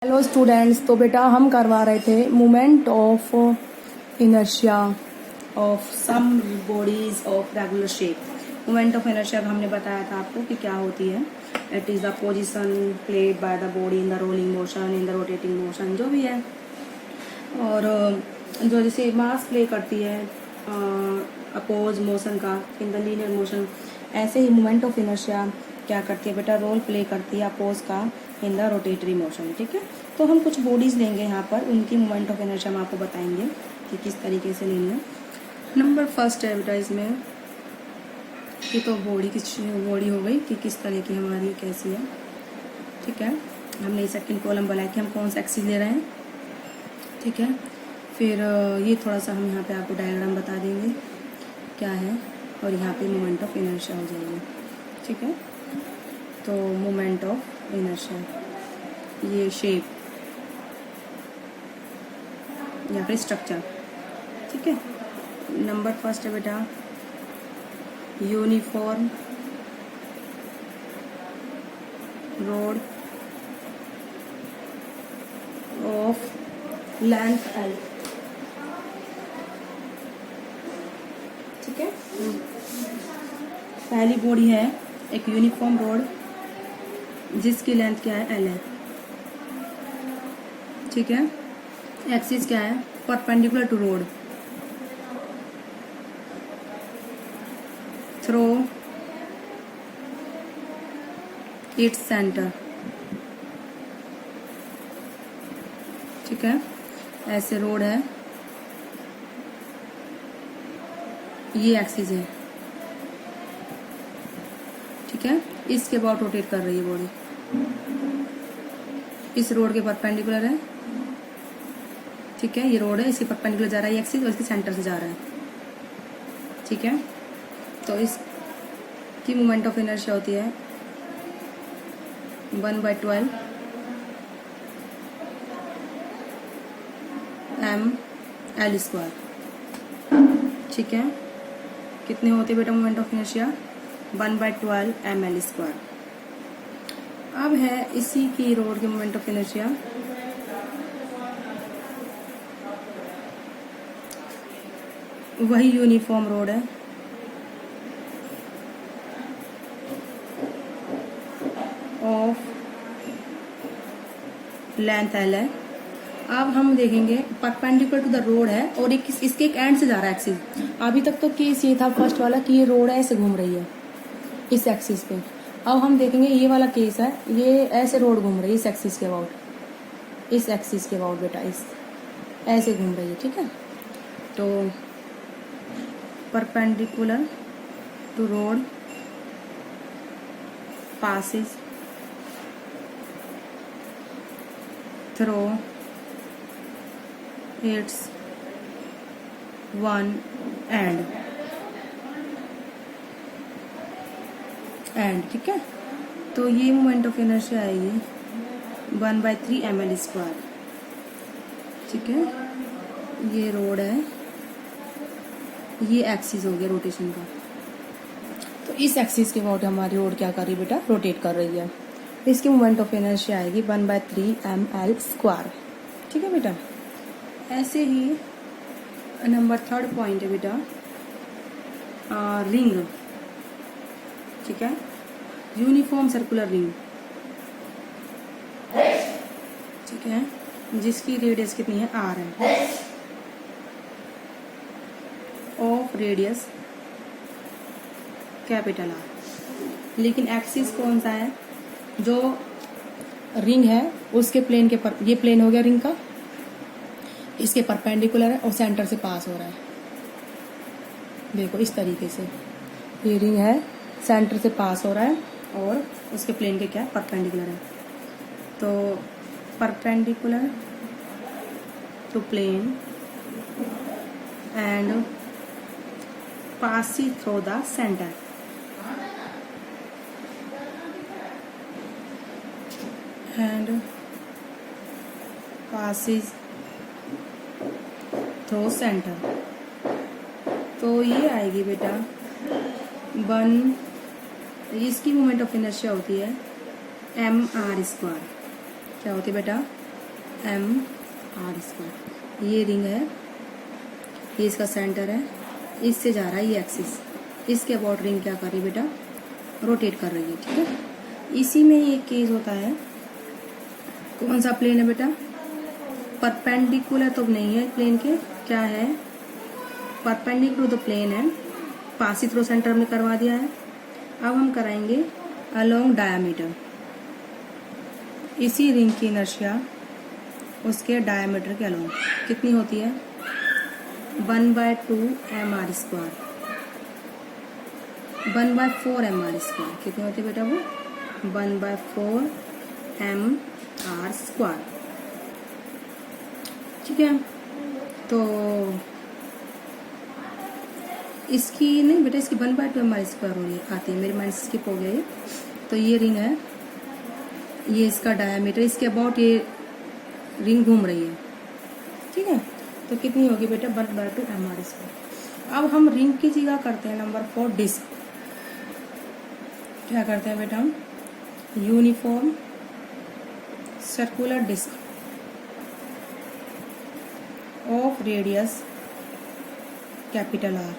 Hello students, तो बेटा हम करवा रहे थे movement of inertia of some bodies of regular shape. Movement of inertia हमने बताया था आपको कि क्या होती है। It is the position played by the body in the rolling motion, in the rotating motion, जो भी है। और जो जैसे मास प्ले करती है अपोज मोशन का इन द लीनियर मोशन, ऐसे ही मूवमेंट ऑफ इनर्शिया क्या करती है बेटा, रोल प्ले करती है अपोज का इन द रोटेटरी मोशन। ठीक है, तो हम कुछ बॉडीज लेंगे यहाँ पर, उनकी मूवमेंट ऑफ इनर्शिया हम आपको बताएंगे कि किस तरीके से लेनी है। नंबर फर्स्ट है बेटा इसमें, ये तो बॉडी हो गई कि किस तरह की हमारी कैसी है। ठीक है, हमने सेकंड कॉलम बनाया कि हम कौन सा एक्सिस ले रहे हैं। ठीक है, फिर ये थोड़ा सा हम यहाँ पे आपको डायग्राम बता देंगे क्या है, और यहाँ पे मोमेंट ऑफ इनर्शिया हो जाएगी। ठीक है, तो मोमेंट ऑफ इनर्शिया, ये शेप या फिर स्ट्रक्चर। ठीक है, नंबर फर्स्ट है बेटा uniform road of length L. ठीक है, पहली बॉडी है एक यूनिफॉर्म रोड जिसकी लेंथ क्या है, एल है। ठीक है, एक्सिस क्या है, perpendicular to rod, through its centre. ठीक है, ऐसे रोड है, ये एक्सिस है। ठीक है, इसके अबाउट रोटेट कर रही है बॉडी, इस रोड के परपेंडिकुलर है। ठीक है, ये रोड है, इसके परपेंडिकुलर जा रहा है ये एक्सिस, और इसके सेंटर से जा रहा है। ठीक है, तो इसकी मोमेंट ऑफ इनर्शिया होती है 1/12 ml²। ठीक है, कितने होते बेटा मोमेंट ऑफ इनर्शिया, 1/12 ml²। अब है इसी की रोड के मोमेंट ऑफ इनर्शिया, वही यूनिफॉर्म रोड है, ऑफ लेंथ एल है। अब हम देखेंगे परपेंडिकुलर टू द रोड है, और इसके एक एंड से जा रहा है एक्सिस। अभी तक तो केस ये था फर्स्ट वाला कि ये रोड ऐसे घूम रही है इस एक्सिस पे। अब हम देखेंगे ये वाला केस है, ये ऐसे रोड घूम रही है इस एक्सिस के अबाउट, इस एक्सिस के अबाउट बेटा, इस ऐसे घूम रही है। ठीक है, तो perpendicular to rod passes through its one end। ठीक है, तो ये मोमेंट ऑफ इनर्शिया आएगी 1/3 ml²। ठीक है, ये रोड है, ये एक्सिस हो गया रोटेशन का, तो इस एक्सिस के अबाउट हमारी रोड क्या कर रही है बेटा, रोटेट कर रही है। इसकी मोमेंट ऑफ इनर्शिया आएगी 1/3 ml²। ठीक है बेटा, ऐसे ही नंबर थर्ड पॉइंट है बेटा रिंग। ठीक है, यूनिफॉर्म सर्कुलर रिंग। ठीक है, जिसकी रेडियस कितनी है, r है, ऑफ रेडियस कैपिटल R। लेकिन एक्सिस कौन सा है, जो रिंग है उसके प्लेन के पर, ये प्लेन हो गया रिंग का, इसके परपेंडिकुलर है और सेंटर से पास हो रहा है। देखो इस तरीके से ये रिंग है, सेंटर से पास हो रहा है और उसके प्लेन के क्या परपेंडिकुलर है। तो perpendicular to plane and passing through the centre. And passes through centre, तो ये आएगी बेटा 1, इसकी मोमेंट ऑफ इनर्शिया होती है mr²। क्या होती है बेटा, एम आर स्क्वायर। ये रिंग है, ये इसका सेंटर है, इससे जा रहा है ये एक्सिस, इसके अबाउट रिंग क्या कर रही है बेटा, रोटेट कर रही है। ठीक है, इसी में एक केस होता है, कौन सा प्लेन है बेटा, परपेंडिकुलर तो नहीं है प्लेन के, क्या है, परपेंडिकुलर तो प्लेन है, पास थ्रू सेंटर में करवा दिया है। अब हम कराएंगे अलोंग डायामीटर, इसी रिंग की इनर्शिया उसके डायामीटर के अलोंग कितनी होती है, 1/2 mr स्क्वायर, 1/4 mr स्क्वायर, कितनी होती है बेटा वो, 1/4 mr स्क्वायर। ठीक है, तो इसकी नहीं बेटा, इसकी 1/2 mr स्क्वायर हो रही है, आती है, मेरे माइंड से स्किप हो गया ये। तो ये रिंग है, ये इसका डायामीटर, इसके अबाउट ये रिंग घूम रही है। ठीक है, तो कितनी होगी बेटा, 1/2 mr स्क्वायर। अब हम रिंग की जगह करते हैं नंबर 4 डिस्क। क्या करते हैं बेटा हम, uniform circular disc of radius capital R,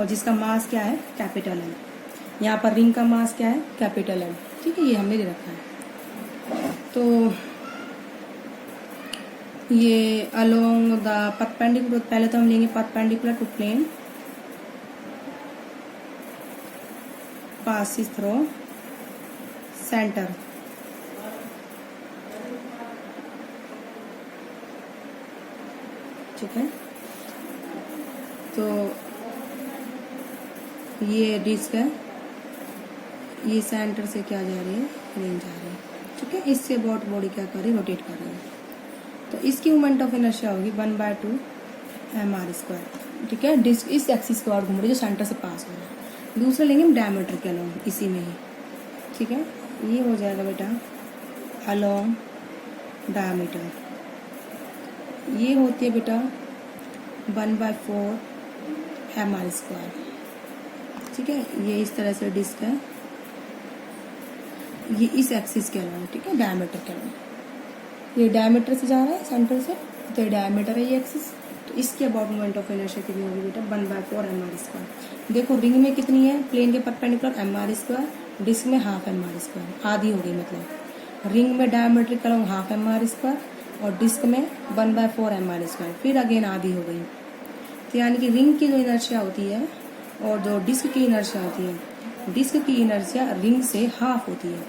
और जिसका मास क्या है, कैपिटल एम। यहाँ पर रिंग का मास क्या है, कैपिटल एम। ठीक है, ये हमने दे रखा है। तो ये अलोंग द परपेंडिकुलर, पहले तो हम लेंगे perpendicular to plane, passes through center। ठीक है, तो ये डिस्क है, ये सेंटर से क्या जा रही है, रिंग जा रही है। ठीक है, इससे अबाउट बॉडी क्या कर रही है, रोटेट कर रही है। तो इसकी मोमेंट ऑफ इनर्शिया होगी 1/2 mr स्क्वायर। ठीक है, डिस्क इस एक्सिस के बाद घूम रही है जो सेंटर से पास हो रहा है। दूसरा लेंगे हम डायमीटर के अलोंग, इसी में ही। ठीक है, ये हो जाएगा बेटा अलोंग डायमीटर, ये होती है बेटा 1/4 mr स्क्वायर। ठीक है, ये इस तरह से डिस्क है, ये इस एक्सिस के अलोंग। ठीक है, डायमीटर के अलोंग, ये डायमीटर से जा रहा है सेंटर से, तो ये डायमीटर है ये एक्सिस। तो इसके अबाउट मोमेंट ऑफ इनर्शिया कितनी होगी बेटा, 1/4 mr स्क्वायर। देखो रिंग में कितनी है, प्लेन के परपेंडिकुलर mr स्क्वायर, डिस्क में हाफ mr स्क्वायर, आधी हो गई। मतलब रिंग में डायमीटर के अलोंग हाफ mr स्क्वायर और डिस्क में 1/4 mr स्क्वायर, फिर अगेन आधी हो गई। तो यानी कि रिंग की जो इनर्शिया होती है और जो डिस्क की इनर्शिया होती है, डिस्क की इनर्शिया रिंग से हाफ होती है।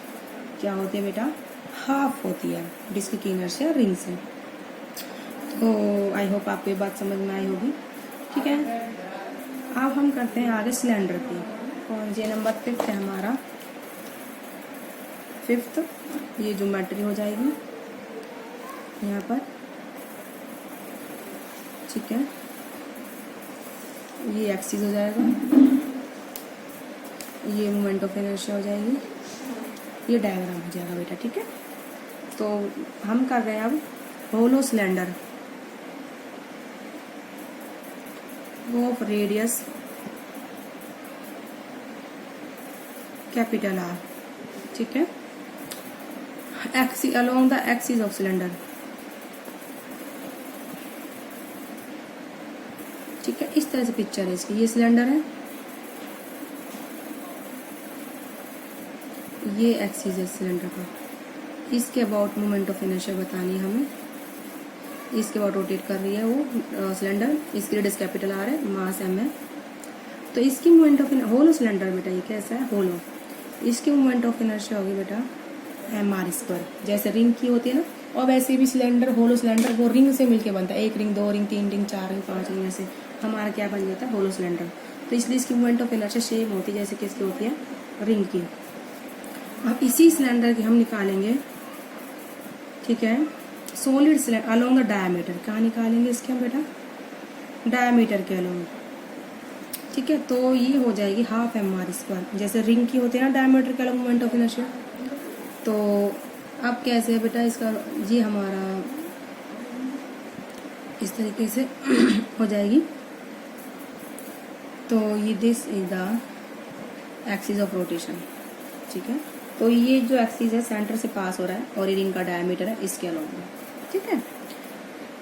क्या होती है बेटा, हाफ होती है डिस्क की इनर्शिया रिंग से। तो आई होप आपको ये बात समझ में आई होगी। ठीक है, अब हम करते हैं आगे सिलेंडर की, और ये नंबर 5 है हमारा, 5th। ये ज्योमेट्री हो जाएगी यहाँ पर। ठीक है, ये एक्सिस हो जाएगा, ये मोमेंट ऑफ इनर्शिया हो जाएगी, ये डायग्राम हो जाएगा बेटा। ठीक है, तो हम कर रहे हैं अब hollow cylinder of radius capital R. ठीक है, axis along the axis of cylinder. ठीक है, इस तरह से पिक्चर है इसकी। ये सिलेंडर है, ये एक्सिस है सिलेंडर का, इसके अबाउट मोमेंट ऑफ इनर्शिया बतानी है हमें। इसके अबाउट रोटेट कर रही है वो सिलेंडर, इसकी रेडियस कैपिटल आर है, मास एम है। तो इसकी मोमेंट ऑफ होलो सिलेंडर बेटा, ये कैसा है, होलो, इसकी मोमेंट ऑफ इनर्शिया होगी बेटा mr स्क्वायर, जैसे रिंग की होती है ना। और वैसे भी सिलेंडर, होलो सिलेंडर वो रिंग से मिलके बनता है, 1 ring 2 ring 3 ring 4 ring 5 ring, ऐसे हमारा क्या बन जाता है, होलो सिलेंडर। तो इसलिए इसकी मोमेंट ऑफ इनर्शिया सेम होती है जैसे किसकी होती है, रिंग की। अब इसी सिलेंडर की हम निकालेंगे, ठीक है, solid cylinder along the diameter. कहाँ निकालेंगे इसके हम बेटा, डायमीटर के अलोंग। ठीक है, तो ये हो जाएगी हाफ mr स्क्वायर, जैसे रिंग की होती है ना डायमीटर के अलोंग मोमेंट ऑफ इनर्शिया। तो अब कैसे है बेटा इसका, ये हमारा इस तरीके से हो जाएगी। तो ये this is the axis of rotation. ठीक है, तो ये जो एक्सिस है सेंटर से पास हो रहा है और ये रिंग का डायमीटर है इसके अलोंग में, ठीक है।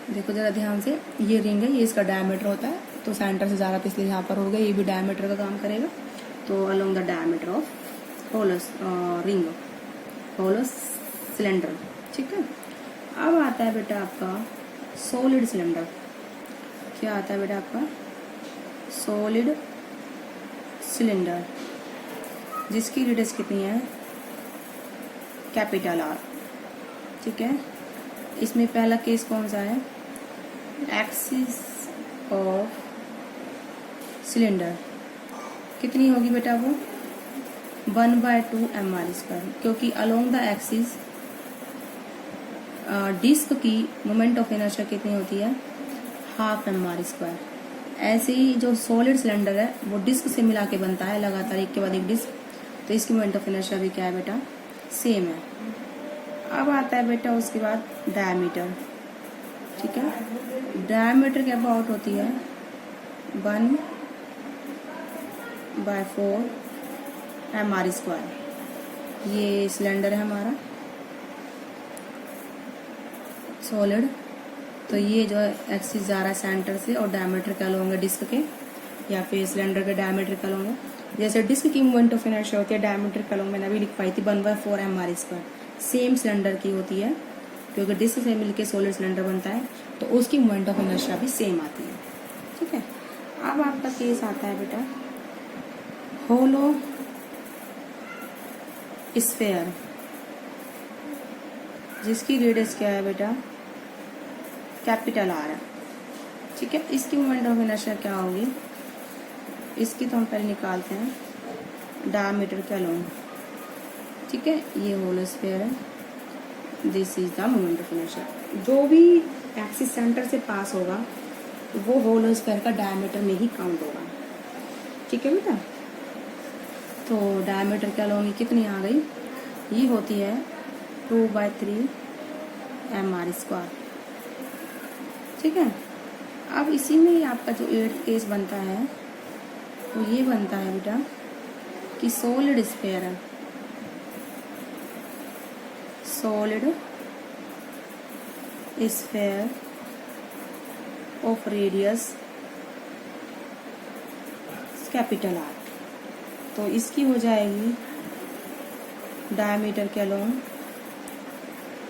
देखो जरा ध्यान से, ये रिंग है, ये इसका डायमीटर होता है, तो सेंटर से ज़्यादा इसलिए यहाँ पर हो गया, ये भी डायमीटर का काम करेगा। तो along the diameter of hollows ring, hollow cylinder, ठीक है। अब आता है बेटा आपका सॉलिड सिलेंडर। क्या आता है बेटा आपका सॉलिड सिलेंडर, जिसकी रेडियस कितनी है कैपिटल आर, ठीक है। इसमें पहला केस कौन सा है, एक्सिस ऑफ सिलेंडर कितनी होगी बेटा वो 1/2 mr², क्योंकि अलोंग द एक्सिस डिस्क की मोमेंट ऑफ इनर्शिया कितनी होती है 1/2 mr²। ऐसे ही जो सॉलिड सिलेंडर है वो डिस्क से मिला के बनता है लगातार एक के बाद एक डिस्क, तो इसकी मोमेंट ऑफ इनर्शिया भी क्या है बेटा सेम है। अब आता है बेटा उसके बाद डायमीटर, ठीक है। डायमीटर के अबाउट होती है 1/4 mr²। ये सिलेंडर है हमारा सॉलिड, तो ये जो एक्सिस जा रहा है सेंटर से और डायमीटर के अलोंग है डिस्क के, या फिर सिलेंडर के डायमीटर के अलोंग है। जैसे डिस्क की मोमेंट ऑफ इनर्शिया होती है डायमीटर के अलोंग, मैंने अभी लिखवाई थी 1/4 mr², सेम सिलेंडर की होती है, क्योंकि डिस्क से मिलके सॉलिड सिलेंडर बनता है, तो उसकी मोमेंट ऑफ इनर्शिया भी सेम आती है, ठीक है। अब आपका केस आता है बेटा होलो स्फेयर, जिसकी रेडियस क्या है बेटा कैपिटल आर है, ठीक है। इसकी मोमेंट ऑफ इनर्शिया क्या होगी, इसकी तो हम पहले निकालते हैं डायमीटर के अलोंग, ठीक है। ये होलो स्फेयर है, this is the moment of inertia. जो भी एक्सिस सेंटर से पास होगा वो होलो स्फेयर का डायमीटर में ही काउंट होगा, ठीक है बेटा। तो डायमीटर के अलोंग कितनी आ गई, ये होती है 2/3 mr², ठीक है। अब इसी में ही आपका जो 8th केस बनता है तो ये बनता है बेटा कि सॉलिड स्फेयर है, solid sphere of radius capital are, तो इसकी हो जाएगी डायमीटर के अलोंग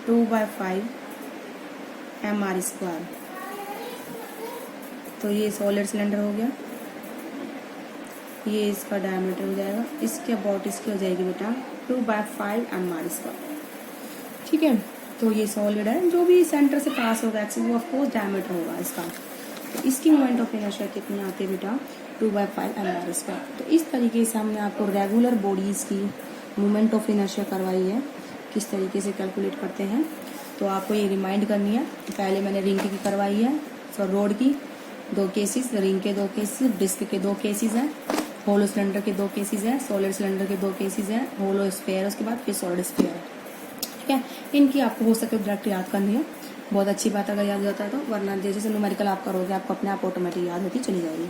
2/5 mr²। तो ये सॉलिड सिलेंडर हो गया, ये इसका डायमीटर हो जाएगा, इसके अबाउट इसकी हो जाएगी बेटा 2/5 mr², ठीक है। तो ये सॉलिड है, जो भी सेंटर से पास होगा एक्सिस वो ऑफकोर्स डायमीटर होगा इसका, तो इसकी मोमेंट ऑफ इनर्शिया कितनी आती है बेटा 2/5 mr²। तो इस तरीके से हमने आपको रेगुलर बॉडीज़ की मोमेंट ऑफ इनर्शिया करवाई है, किस तरीके से कैलकुलेट करते हैं। तो आपको ये रिमाइंड करनी है, पहले मैंने रिंग की करवाई है, सो रोड की 2 केसेस, रिंग के 2 केसेस, डिस्क के 2 केसेस हैं, होलो सिलेंडर के 2 केसेस हैं, सॉलिड सिलेंडर के 2 केसेस हैं, होलो स्फेयर उसके बाद फिर सॉलिड स्फेयर है, ठीक है। इनकी आपको हो सके डायरेक्ट याद करनी है, बहुत अच्छी बात अगर याद हो जाता है तो, वरना जैसे जैसे न्यूमेरिकल आप करोगे आपको अपने आप ऑटोमेटिक याद होती चली जाएगी।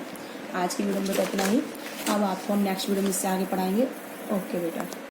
आज की वीडियो में तो इतना ही, अब आपको हम नेक्स्ट वीडियो में इससे आगे पढ़ाएंगे। ओके बेटा।